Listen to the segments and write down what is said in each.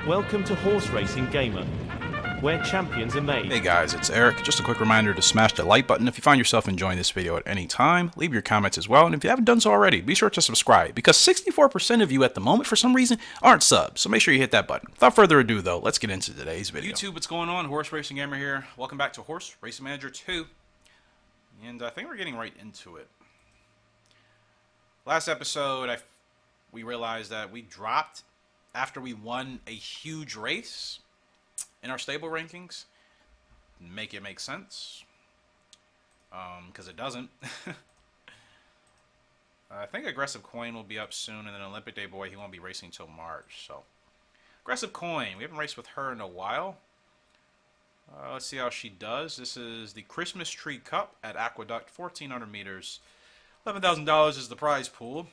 Welcome to Horse Racing Gamer, where champions are made. Hey guys, it's Eric. Just a quick reminder to smash the like button if you find yourself enjoying this video at any time. Leave your comments as well, and if you haven't done so already, be sure to subscribe, because 64% of you at the moment, for some reason, aren't subs, so make sure you hit that button. Without further ado though, let's get into today's video. YouTube, what's going on? Horse Racing Gamer here. Welcome back to Horse Racing Manager 2, and I think we're getting right into it. Last episode, we realized that we dropped after we won a huge race in our stable rankings. Make it make sense, because it doesn't. I think Aggressive Coin will be up soon, and then Olympic Day Boy, he won't be racing till March. So Aggressive Coin, we haven't raced with her in a while. Let's see how she does. This is the Christmas Tree Cup at Aqueduct, 1,400 meters. $11,000 is the prize pool.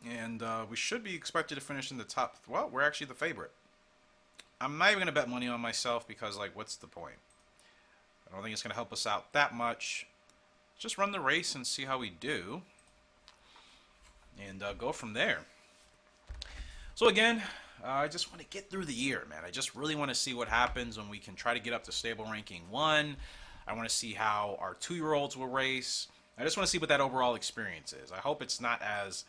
And we should be expected to finish in the top. Well, we're actually the favorite. I'm not even going to bet money on myself because, like, what's the point? I don't think it's going to help us out that much. Just run the race and see how we do. And go from there. So, again, I just want to get through the year, man. I just really want to see what happens when we can try to get up to stable ranking 1. I want to see how our 2-year-olds will race. I just want to see what that overall experience is. I hope it's not as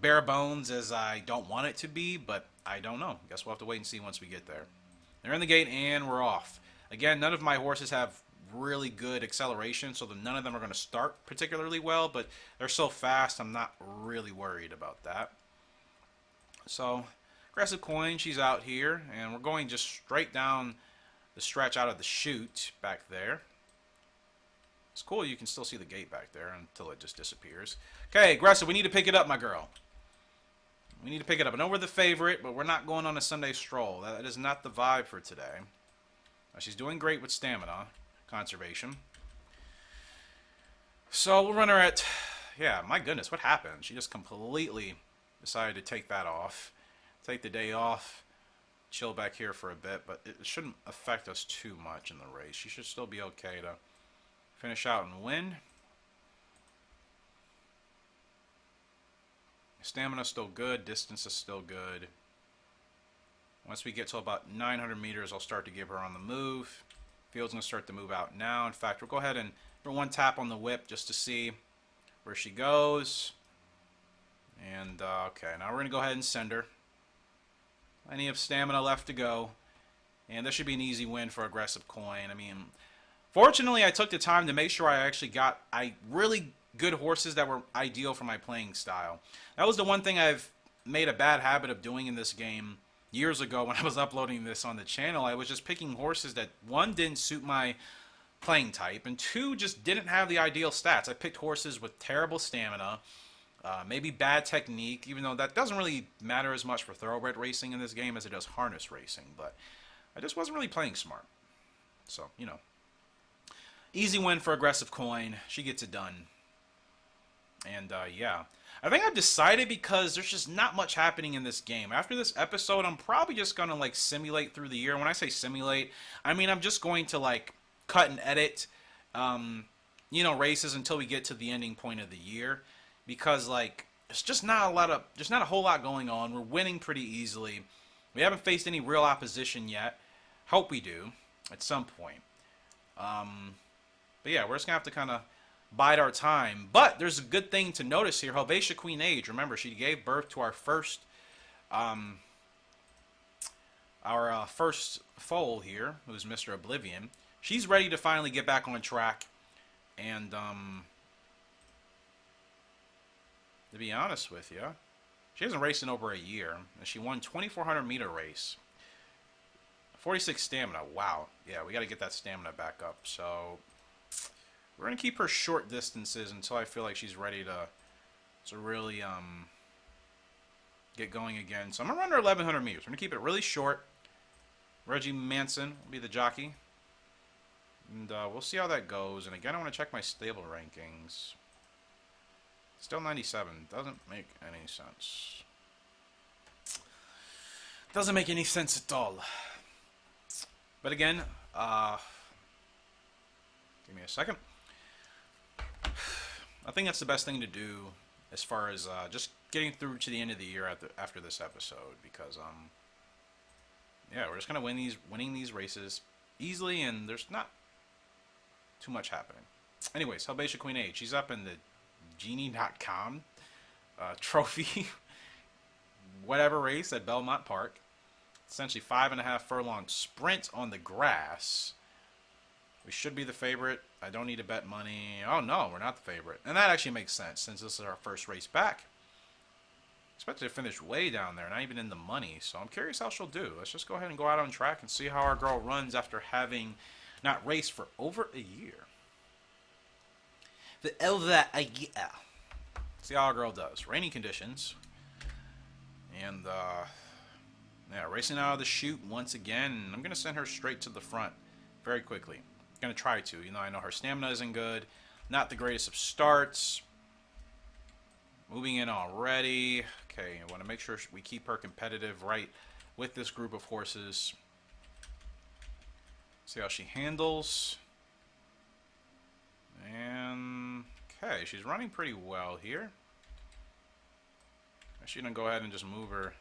bare bones as I don't want it to be, but I don't know. Guess we'll have to wait and see once we get there. They're in the gate and we're off. Again, none of my horses have really good acceleration, so none of them are going to start particularly well, but they're so fast I'm not really worried about that. So, Aggressive Coin, she's out here, and we're going just straight down the stretch out of the chute back there. It's cool, you can still see the gate back there until it just disappears. Okay, Aggressive, we need to pick it up, my girl. We need to pick it up. I know we're the favorite, but we're not going on a Sunday stroll. That is not the vibe for today. She's doing great with stamina conservation. So we'll run her at... Yeah, my goodness, what happened? She just completely decided to take that off. Take the day off. Chill back here for a bit, but it shouldn't affect us too much in the race. She should still be okay to finish out and win. Stamina's still good, distance is still good. Once we get to about 900 meters, I'll start to give her on the move. Field's going to start to move out now. In fact, we'll go ahead and give her one tap on the whip just to see where she goes. And, okay, now we're going to go ahead and send her. Plenty of stamina left to go. And this should be an easy win for Aggressive Coin. I mean, fortunately, I took the time to make sure I actually got really good horses that were ideal for my playing style. That was the one thing I've made a bad habit of doing in this game years ago when I was uploading this on the channel. I was just picking horses that, 1, didn't suit my playing type, and 2, just didn't have the ideal stats. I picked horses with terrible stamina, maybe bad technique, even though that doesn't really matter as much for thoroughbred racing in this game as it does harness racing, but I just wasn't really playing smart. So, you know. Easy win for Aggressive Coin. She gets it done. And, yeah. I think I've decided, because there's just not much happening in this game. After this episode, I'm probably just going to, like, simulate through the year. When I say simulate, I mean I'm just going to, like, cut and edit, you know, races until we get to the ending point of the year. Because, like, there's just not a whole lot going on. We're winning pretty easily. We haven't faced any real opposition yet. Hope we do at some point. But, yeah, we're just going to have to kind of bide our time. But there's a good thing to notice here. Helvetia Queen Age, remember, she gave birth to our first foal here, who's Mr. Oblivion. She's ready to finally get back on track. And to be honest with you, she hasn't raced in over a year, and she won 2,400 meter race. 46 stamina. Wow. Yeah, we got to get that stamina back up. So we're going to keep her short distances until I feel like she's ready to really get going again. So I'm going to run her 1,100 meters. We're going to keep it really short. Reggie Manson will be the jockey. And we'll see how that goes. And again, I want to check my stable rankings. Still 97. Doesn't make any sense. Doesn't make any sense at all. But again, give me a second. I think that's the best thing to do as far as just getting through to the end of the year after this episode, because yeah, we're just gonna winning these races easily, and there's not too much happening. Anyways, Helvetia Queen Age. She's up in the Genie.com trophy, whatever race at Belmont Park. Essentially 5.5 furlong sprint on the grass. We should be the favorite. I don't need to bet money. Oh no, we're not the favorite. And that actually makes sense since this is our first race back. Expected to finish way down there, not even in the money. So I'm curious how she'll do. Let's just go ahead and go out on track and see how our girl runs after having not raced for over a year. See how our girl does. Rainy conditions. And, yeah, racing out of the chute once again. I'm going to send her straight to the front very quickly. Going to try to. You know, I know her stamina isn't good. Not the greatest of starts. Moving in already. Okay, I want to make sure we keep her competitive right with this group of horses. See how she handles. And, okay, she's running pretty well here. I shouldn't go ahead and just move her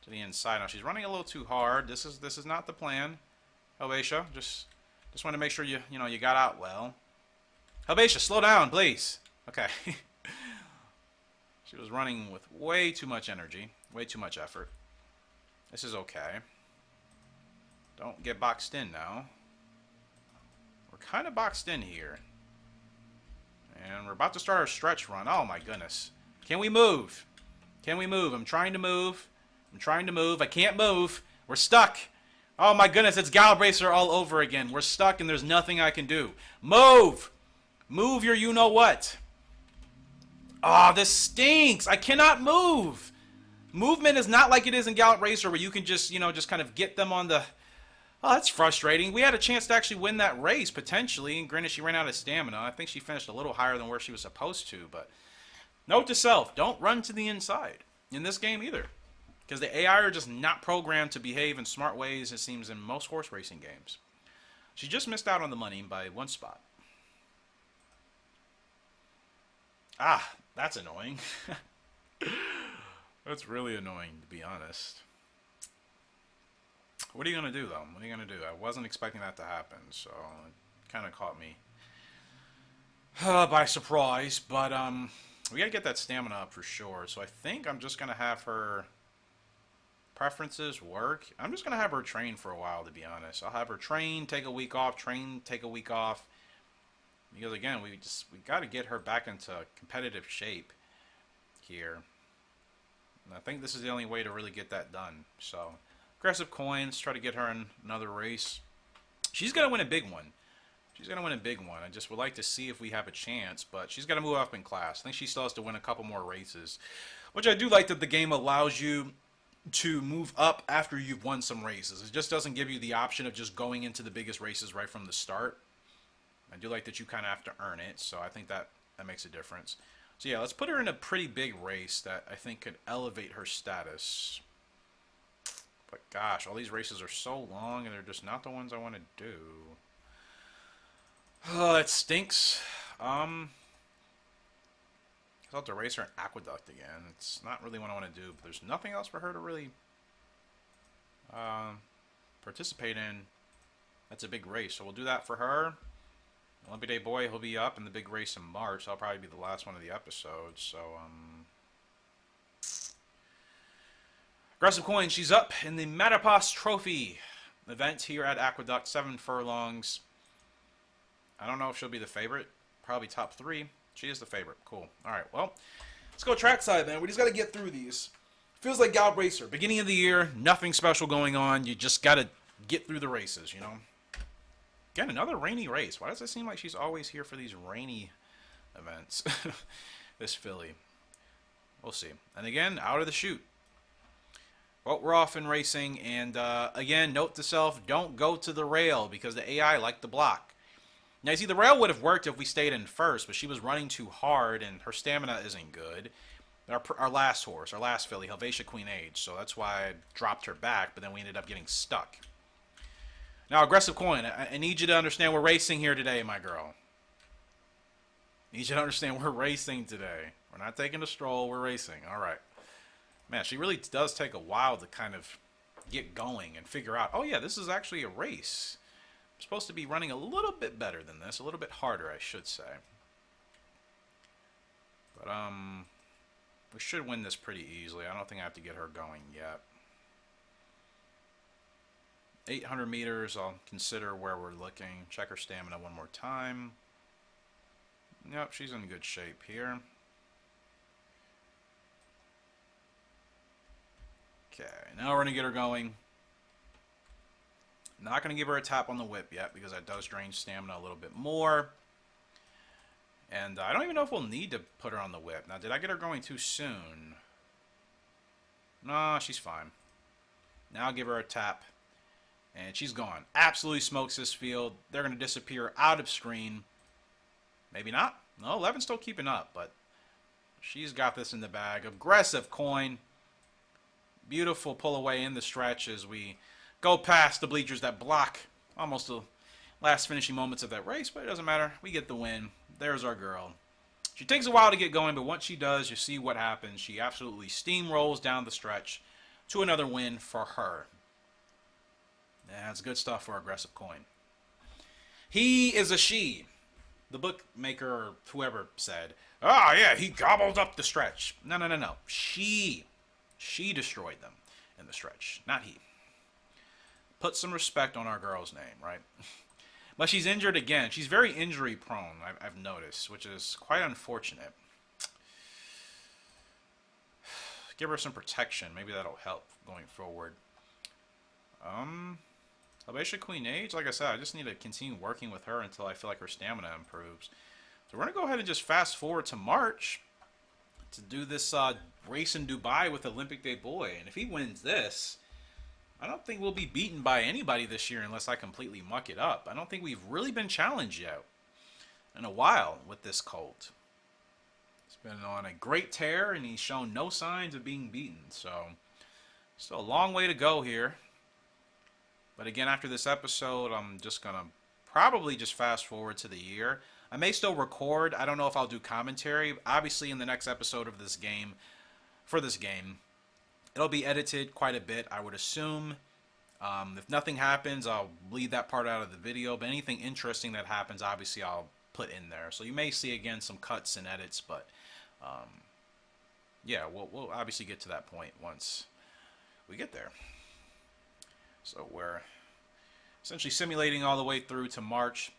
to the inside. Now, she's running a little too hard. This is not the plan. Helvetia, just want to make sure you got out well. Helvetia, slow down, please. Okay. She was running with way too much energy, way too much effort. This is okay. Don't get boxed in now. We're kind of boxed in here. And we're about to start our stretch run. Oh my goodness. Can we move? Can we move? I'm trying to move. I'm trying to move. I can't move. We're stuck. Oh my goodness, it's Gallop Racer all over again. We're stuck and there's nothing I can do. Move! Move your you-know-what. Oh, this stinks. I cannot move. Movement is not like it is in Gallop Racer where you can just, just kind of get them on the... Oh, that's frustrating. We had a chance to actually win that race, potentially. And granted, she ran out of stamina. I think she finished a little higher than where she was supposed to. But note to self, don't run to the inside in this game either. Because the AI are just not programmed to behave in smart ways, it seems, in most horse racing games. She just missed out on the money by 1 spot. Ah, that's annoying. That's really annoying, to be honest. What are you going to do, though? What are you going to do? I wasn't expecting that to happen, so it kind of caught me by surprise. But we got to get that stamina up for sure. So I think I'm just going to have her preferences work. I'm just going to have her train for a while, to be honest. I'll have her train, take a week off, train, take a week off. Because, again, we got to get her back into competitive shape here. And I think this is the only way to really get that done. So, aggressive coins, try to get her in another race. She's going to win a big one. She's going to win a big one. I just would like to see if we have a chance, but she's got to move up in class. I think she still has to win a couple more races, which I do like that the game allows you to move up after you've won some races. It just doesn't give you the option of just going into the biggest races right from the start. I do like that you kind of have to earn it, so I think that makes a difference. So yeah, let's put her in a pretty big race that I think could elevate her status. But gosh, all these races are so long and they're just not the ones I want to do. Oh, that stinks. I'll have to race her in Aqueduct again. It's not really what I want to do, but there's nothing else for her to really participate in. That's a big race, so we'll do that for her. Olympic Day Boy, he'll be up in the big race in March. That'll probably be the last one of the episodes. So, Aggressive Coin, she's up in the Matterpass Trophy event here at Aqueduct, 7 furlongs. I don't know if she'll be the favorite. Probably top 3. She is the favorite. Cool. All right, well, let's go trackside, man. We just got to get through these. Feels like Gallop Racer. Beginning of the year, nothing special going on. You just got to get through the races, you know. Again, another rainy race. Why does it seem like she's always here for these rainy events? This filly. We'll see. And again, out of the chute. Well, we're off in racing. And again, note to self, don't go to the rail because the AI like the block. Now, you see, the rail would have worked if we stayed in first, but she was running too hard and her stamina isn't good. Our last horse, our last filly, Helvetia Queen Age. So that's why I dropped her back, but then we ended up getting stuck. Now, Aggressive Coin, I need you to understand we're racing here today, my girl. I need you to understand we're racing today. We're not taking a stroll, we're racing. All right. Man, she really does take a while to kind of get going and figure out, oh yeah, this is actually a race. I'm supposed to be running a little bit better than this, a little bit harder, I should say. But we should win this pretty easily. I don't think I have to get her going yet. 800 meters, I'll consider where we're looking. Check her stamina one more time. Yep, she's in good shape here. Okay, now we're going to get her going. Not going to give her a tap on the whip yet because that does drain stamina a little bit more. And I don't even know if we'll need to put her on the whip. Now, did I get her going too soon? No, she's fine. Now I'll give her a tap. And she's gone. Absolutely smokes this field. They're going to disappear out of screen. Maybe not. No, 11's still keeping up, but she's got this in the bag. Aggressive coin. Beautiful pull away in the stretch as we go past the bleachers that block almost the last finishing moments of that race, but it doesn't matter. We get the win. There's our girl. She takes a while to get going, but once she does, you see what happens. She absolutely steamrolls down the stretch to another win for her. That's good stuff for Aggressive Coin. He is a she. The bookmaker or whoever said, oh yeah, he gobbled up the stretch. No, no, no, no. She destroyed them in the stretch, not he. Put some respect on our girl's name, right? But she's injured again. She's very injury prone, I've noticed, which is quite unfortunate. Give her some protection. Maybe that'll help going forward. Helvetia Queen Age, like I said, I just need to continue working with her until I feel like her stamina improves. So we're going to go ahead and just fast forward to March to do this race in Dubai with Olympic Day Boy. And if he wins this, I don't think we'll be beaten by anybody this year unless I completely muck it up. I don't think we've really been challenged yet in a while with this colt. He's been on a great tear, and he's shown no signs of being beaten. So, still a long way to go here. But again, after this episode, I'm just going to probably just fast forward to the year. I may still record. I don't know if I'll do commentary. Obviously, in the next episode of this game, it'll be edited quite a bit, I would assume. If nothing happens, I'll leave that part out of the video. But anything interesting that happens, obviously, I'll put in there. So you may see, again, some cuts and edits. But, yeah, we'll obviously get to that point once we get there. So we're essentially simulating all the way through to March.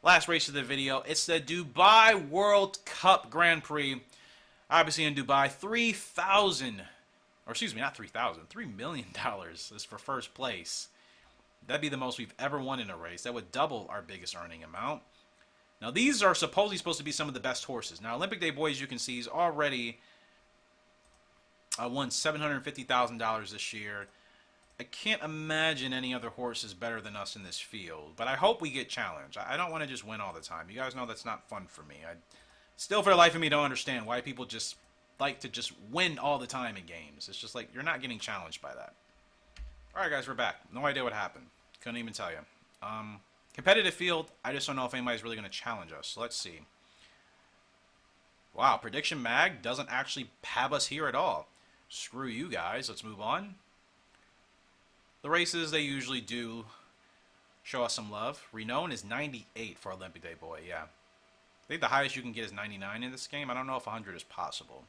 Last race of the video, it's the Dubai World Cup Grand Prix. Obviously in Dubai, $3 million is for first place. That'd be the most we've ever won in a race. That would double our biggest earning amount. Now these are supposedly supposed to be some of the best horses. Now Olympic Day Boy, as you can see, is already won $750,000 this year. I can't imagine any other horse is better than us in this field, but I hope we get challenged. I don't want to just win all the time. You guys know that's not fun for me. I still, for the life of me, don't understand why people just like to just win all the time in games. It's just like, you're not getting challenged by that. Alright guys, we're back. No idea what happened. Couldn't even tell you. Competitive field, I just don't know if anybody's really going to challenge us. So let's see. Wow, Prediction Mag doesn't actually have us here at all. Screw you guys. Let's move on. The races, they usually do show us some love. Renown is 98 for Olympic Day Boy, yeah. I think the highest you can get is 99 in this game. I don't know if 100 is possible.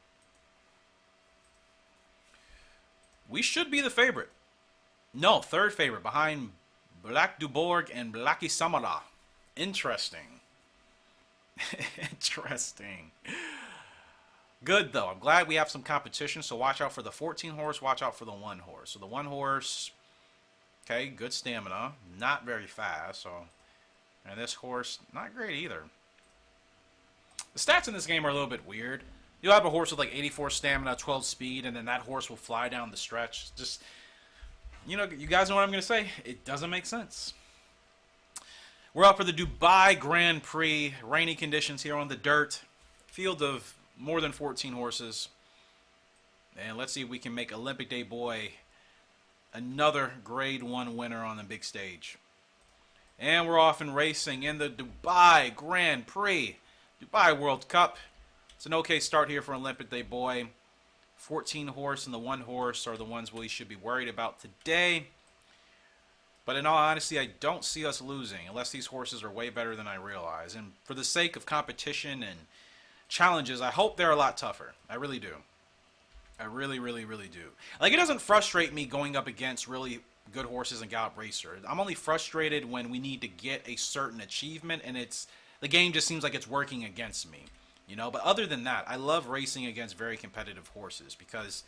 We should be the favorite. No, third favorite, behind Black Dubourg and Blacky Samara. Interesting. Interesting. Good, though. I'm glad we have some competition, so watch out for the 14 horse, watch out for the 1 horse. So the 1 horse... Okay, good stamina. Not very fast, so... And this horse, not great either. The stats in this game are a little bit weird. You'll have a horse with like 84 stamina, 12 speed, and then that horse will fly down the stretch. Just, you know, you guys know what I'm going to say? It doesn't make sense. We're up for the Dubai Grand Prix. Rainy conditions here on the dirt. Field of more than 14 horses. And let's see if we can make Olympic Day Boy another Grade 1 winner on the big stage. And we're off and racing in the Dubai Grand Prix. Dubai World Cup. It's an okay start here for Olympic Day Boy. 14 horse and the 1 horse are the ones we should be worried about today. But in all honesty, I don't see us losing unless these horses are way better than I realize. And for the sake of competition and challenges, I hope they're a lot tougher. I really do. I really, really, really do. Like, it doesn't frustrate me going up against really good horses in Gallop Racer. I'm only frustrated when we need to get a certain achievement and the game just seems like it's working against me. You know, but other than that, I love racing against very competitive horses because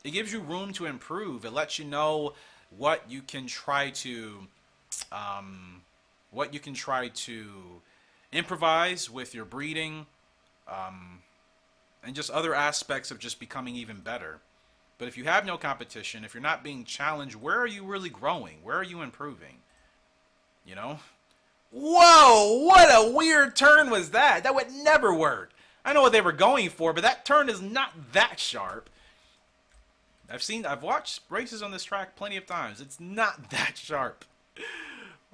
it gives you room to improve. It lets you know what you can try to improvise with your breeding, and just other aspects of just becoming even better. But if you have no competition, if you're not being challenged, where are you really growing? Where are you improving? You know? Whoa! What a weird turn was that? That would never work. I know what they were going for, but that turn is not that sharp. I've watched races on this track plenty of times. It's not that sharp.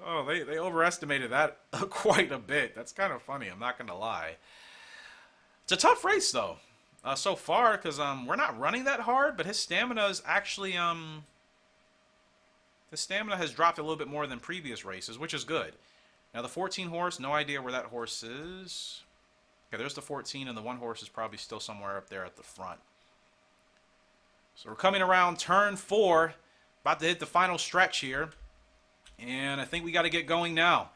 Oh, they overestimated that quite a bit. That's kind of funny, I'm not going to lie. It's a tough race, though, so far, because we're not running that hard, but his stamina is actually, his stamina has dropped a little bit more than previous races, which is good. Now, the 14 horse, no idea where that horse is. Okay, there's the 14, and the 1 horse is probably still somewhere up there at the front. So we're coming around turn 4, about to hit the final stretch here, and I think we got to get going now.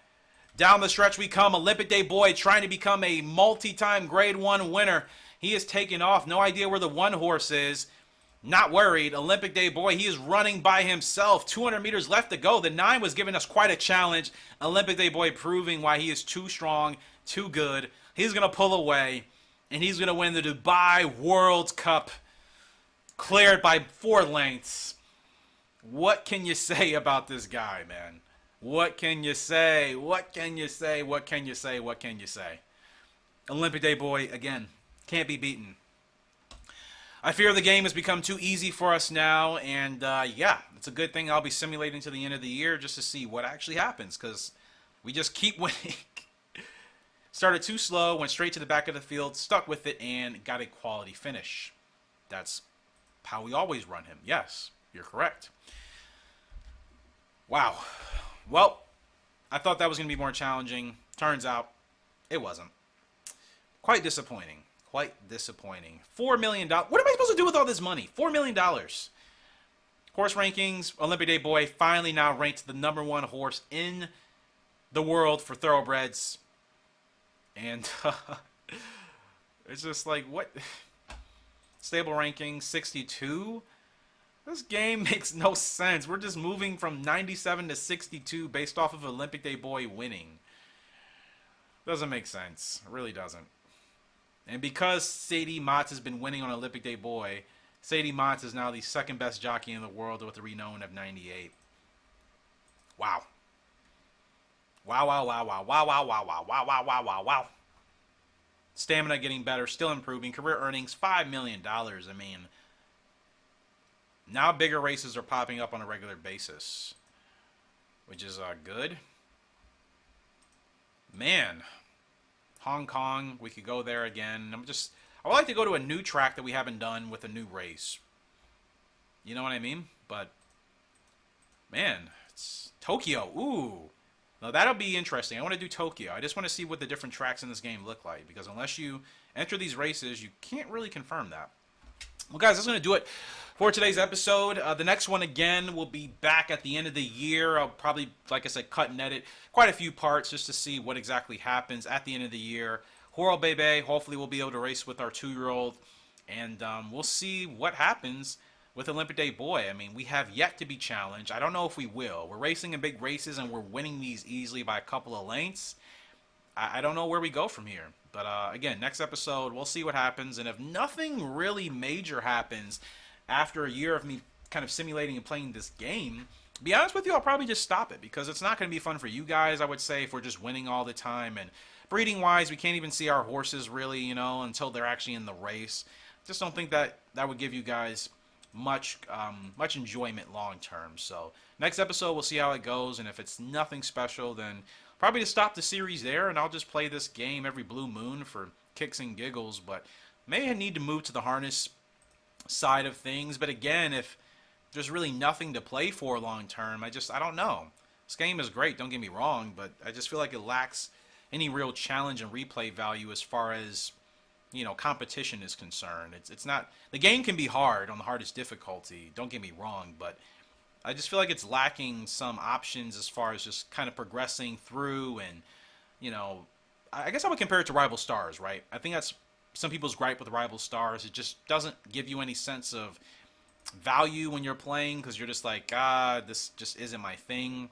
Down the stretch we come, Olympic Day Boy trying to become a multi-time Grade 1 winner. He is taking off, no idea where the 1 horse is. Not worried, Olympic Day Boy, he is running by himself. 200 meters left to go. The 9 was giving us quite a challenge. Olympic Day Boy proving why he is too strong, too good. He's going to pull away, and he's going to win the Dubai World Cup. Cleared by 4 lengths. What can you say about this guy, man? What can you say? What can you say? What can you say? What can you say? Olympic Day Boy, again, can't be beaten. I fear the game has become too easy for us now, and yeah, it's a good thing I'll be simulating to the end of the year just to see what actually happens, because we just keep winning. Started too slow, went straight to the back of the field, stuck with it, and got a quality finish. That's how we always run him. Yes, you're correct. Wow. Well, I thought that was going to be more challenging. Turns out, it wasn't. Quite disappointing. Quite disappointing. $4 million. What am I supposed to do with all this money? $4 million. Horse rankings, Olympic Day Boy finally now ranked the #1 horse in the world for thoroughbreds. And it's just like, what? Stable ranking 62. This game makes no sense. We're just moving from 97 to 62 based off of Olympic Day Boy winning. Doesn't make sense. It really doesn't. And because Sadie Motz has been winning on Olympic Day Boy, Sadie Motz is now the 2nd best jockey in the world with a renown of 98. Wow. Wow, wow, wow, wow, wow, wow, wow, wow, wow, wow, wow, wow, wow. Stamina getting better, still improving. Career earnings, $5 million. I mean, now bigger races are popping up on a regular basis, which is good. Man, Hong Kong, we could go there again. I would like to go to a new track that we haven't done with a new race. You know what I mean? But, man, it's Tokyo. Ooh. Now, that'll be interesting. I want to do Tokyo. I just want to see what the different tracks in this game look like, because unless you enter these races, you can't really confirm that. Well, guys, that's going to do it for today's episode. The next one, again, will be back at the end of the year. I'll probably, like I said, cut and edit quite a few parts just to see what exactly happens at the end of the year. Horo Bebe, hopefully we'll be able to race with our 2-year-old, and we'll see what happens with Olympic Day Boy. I mean, we have yet to be challenged. I don't know if we will. We're racing in big races, and we're winning these easily by a couple of lengths. I don't know where we go from here. But again, next episode, we'll see what happens. And if nothing really major happens after a year of me kind of simulating and playing this game, to be honest with you, I'll probably just stop it, because it's not going to be fun for you guys, I would say, if we're just winning all the time. And breeding-wise, we can't even see our horses really, you know, until they're actually in the race. Just don't think that would give you guys much enjoyment long term. So next episode, we'll see how it goes, and if it's nothing special, then probably to stop the series there, and I'll just play this game every blue moon for kicks and giggles. But may need to move to the harness side of things. But again, if there's really nothing to play for long term, I don't know. This game is great, don't get me wrong, but I just feel like it lacks any real challenge and replay value as far as, competition is concerned. It's not, the game can be hard on the hardest difficulty, don't get me wrong, but I just feel like it's lacking some options as far as just kind of progressing through. And I guess I would compare it to Rival Stars, right? I think that's some people's gripe with Rival Stars. It just doesn't give you any sense of value when you're playing, because you're just like, this just isn't my thing.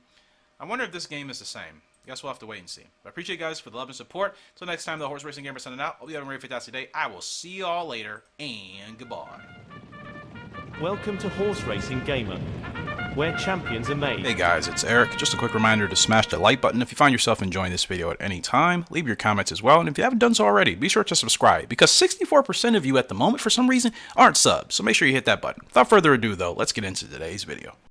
I wonder if this game is the same. I guess we'll have to wait and see. But I appreciate you guys for the love and support. Until next time, the Horse Racing Gamer signing out. Hope you have a very fantastic day. I will see y'all later, and goodbye. Welcome to Horse Racing Gamer, where champions are made. Hey guys, it's Eric. Just a quick reminder to smash the like button if you find yourself enjoying this video at any time. Leave your comments as well, and if you haven't done so already, be sure to subscribe, because 64% of you at the moment, for some reason, aren't subs, so make sure you hit that button. Without further ado though, let's get into today's video.